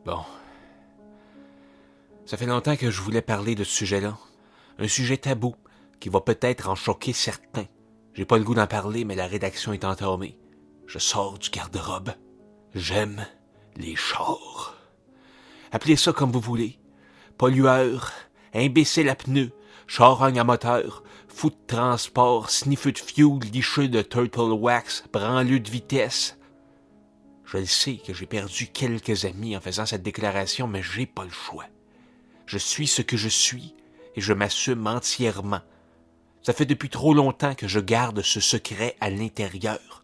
Bon, ça fait longtemps que je voulais parler de ce sujet-là. Un sujet tabou qui va peut-être en choquer certains. J'ai pas le goût d'en parler, mais la rédaction est entamée. Je sors du garde-robe. J'aime les chars. Appelez ça comme vous voulez. Pollueur, imbécile à pneus, charogne à moteur, fou de transport, sniffeux de fuel, licheux de turtle wax, branleux de vitesse. Je le sais que j'ai perdu quelques amis en faisant cette déclaration, mais j'ai pas le choix. Je suis ce que je suis et je m'assume entièrement. Ça fait depuis trop longtemps que je garde ce secret à l'intérieur.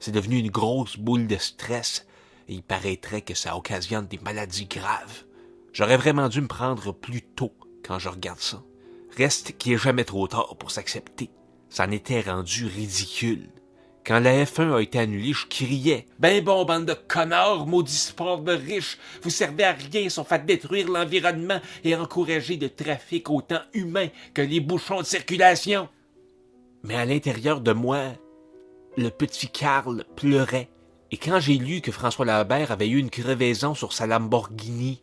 C'est devenu une grosse boule de stress et il paraîtrait que ça occasionne des maladies graves. J'aurais vraiment dû me prendre plus tôt quand je regarde ça. Reste qu'il n'est jamais trop tard pour s'accepter. Ça en était rendu ridicule. Quand la F1 a été annulée, je criais « Ben bon, bande de connards, maudit sport de riches, vous servez à rien sauf à détruire l'environnement et encourager le trafic autant humain que les bouchons de circulation. » Mais à l'intérieur de moi, le petit Karl pleurait. Et quand j'ai lu que François Lambert avait eu une crevaison sur sa Lamborghini,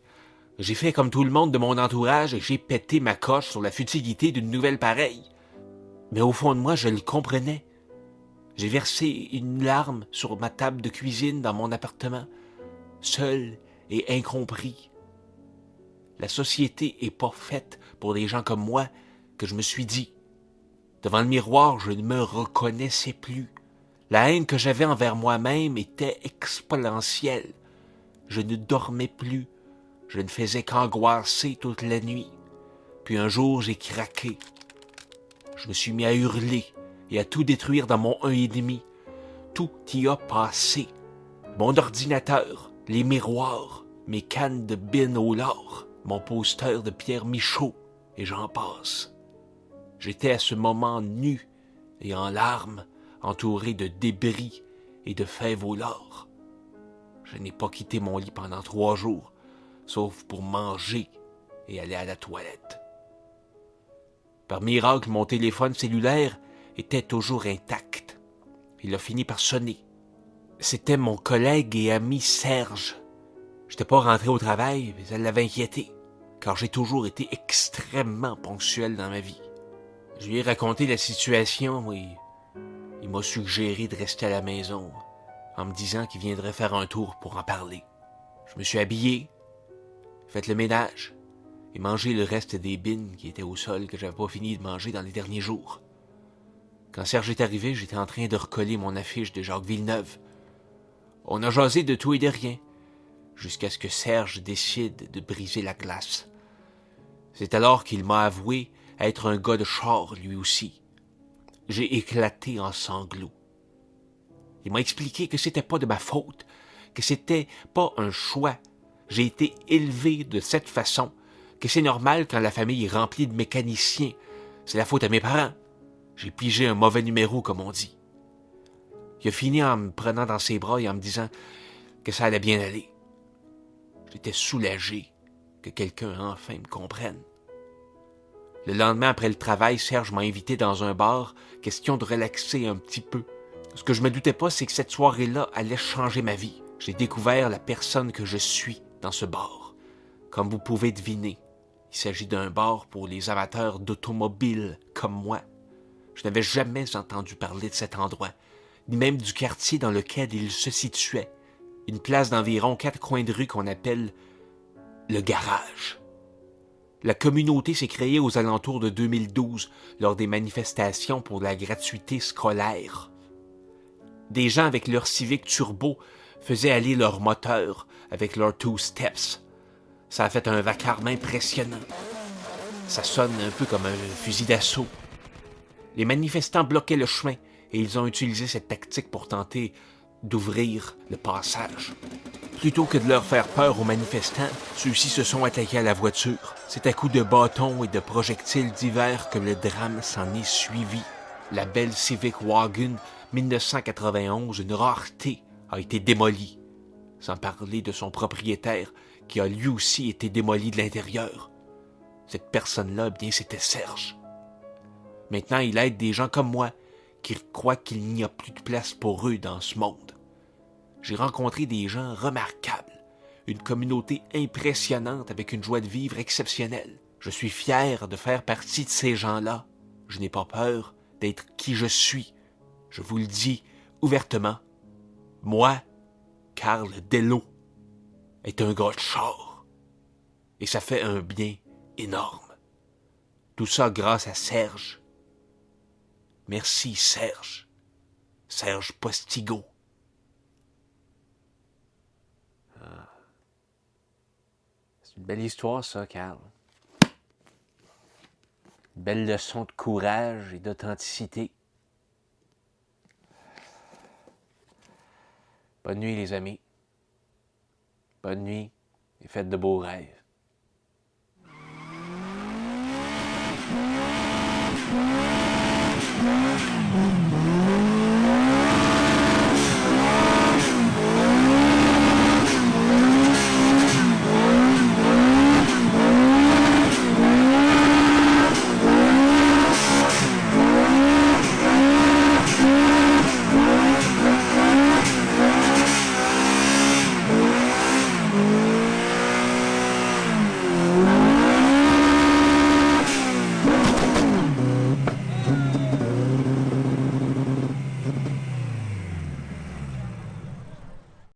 j'ai fait comme tout le monde de mon entourage et j'ai pété ma coche sur la futilité d'une nouvelle pareille. Mais au fond de moi, je le comprenais. J'ai versé une larme sur ma table de cuisine dans mon appartement, seul et incompris. La société est pas faite pour des gens comme moi, que je me suis dit. Devant le miroir, je ne me reconnaissais plus. La haine que j'avais envers moi-même était exponentielle. Je ne dormais plus. Je ne faisais qu'angoisser toute la nuit. Puis un jour, j'ai craqué. Je me suis mis à hurler et à tout détruire dans mon 1,5. Tout y a passé. Mon ordinateur, les miroirs, mes cannes de bin au lard, mon poster de Pierre Michaud, et j'en passe. J'étais à ce moment nu et en larmes, entouré de débris et de fèves au lard. Je n'ai pas quitté mon lit pendant 3 jours, sauf pour manger et aller à la toilette. Par miracle, mon téléphone cellulaire était toujours intact. Il a fini par sonner. C'était mon collègue et ami Serge. J'étais pas rentré au travail, mais ça l'avait inquiété, car j'ai toujours été extrêmement ponctuel dans ma vie. Je lui ai raconté la situation et il m'a suggéré de rester à la maison, en me disant qu'il viendrait faire un tour pour en parler. Je me suis habillé, fait le ménage et mangé le reste des bines qui étaient au sol que j'avais pas fini de manger dans les derniers jours. Quand Serge est arrivé, j'étais en train de recoller mon affiche de Jacques Villeneuve. On a jasé de tout et de rien, jusqu'à ce que Serge décide de briser la glace. C'est alors qu'il m'a avoué être un gars de char, lui aussi. J'ai éclaté en sanglots. Il m'a expliqué que c'était pas de ma faute, que c'était pas un choix. J'ai été élevé de cette façon, que c'est normal quand la famille est remplie de mécaniciens. C'est la faute à mes parents. J'ai pigé un mauvais numéro, comme on dit. Il a fini en me prenant dans ses bras et en me disant que ça allait bien aller. J'étais soulagé que quelqu'un enfin me comprenne. Le lendemain après le travail, Serge m'a invité dans un bar, question de relaxer un petit peu. Ce que je me doutais pas, c'est que cette soirée-là allait changer ma vie. J'ai découvert la personne que je suis dans ce bar. Comme vous pouvez deviner, il s'agit d'un bar pour les amateurs d'automobiles comme moi. Je n'avais jamais entendu parler de cet endroit, ni même du quartier dans lequel il se situait. Une place d'environ 4 coins de rue qu'on appelle le garage. La communauté s'est créée aux alentours de 2012 lors des manifestations pour la gratuité scolaire. Des gens avec leur Civic Turbo faisaient aller leur moteur avec leurs 2 steps. Ça a fait un vacarme impressionnant. Ça sonne un peu comme un fusil d'assaut. Les manifestants bloquaient le chemin et ils ont utilisé cette tactique pour tenter d'ouvrir le passage. Plutôt que de leur faire peur aux manifestants, ceux-ci se sont attaqués à la voiture. C'est à coups de bâtons et de projectiles divers que le drame s'en est suivi. La belle Civic Wagon 1991, une rareté, a été démolie. Sans parler de son propriétaire, qui a lui aussi été démoli de l'intérieur. Cette personne-là, bien, c'était Serge. Maintenant, il aide des gens comme moi, qui croient qu'il n'y a plus de place pour eux dans ce monde. J'ai rencontré des gens remarquables, une communauté impressionnante avec une joie de vivre exceptionnelle. Je suis fier de faire partie de ces gens-là. Je n'ai pas peur d'être qui je suis. Je vous le dis ouvertement. Moi, Carl Dello, est un gars de char. Et ça fait un bien énorme. Tout ça grâce à Serge. Merci, Serge. Serge Postigo. C'est une belle histoire, ça, Carl. Une belle leçon de courage et d'authenticité. Bonne nuit, les amis. Bonne nuit et faites de beaux rêves.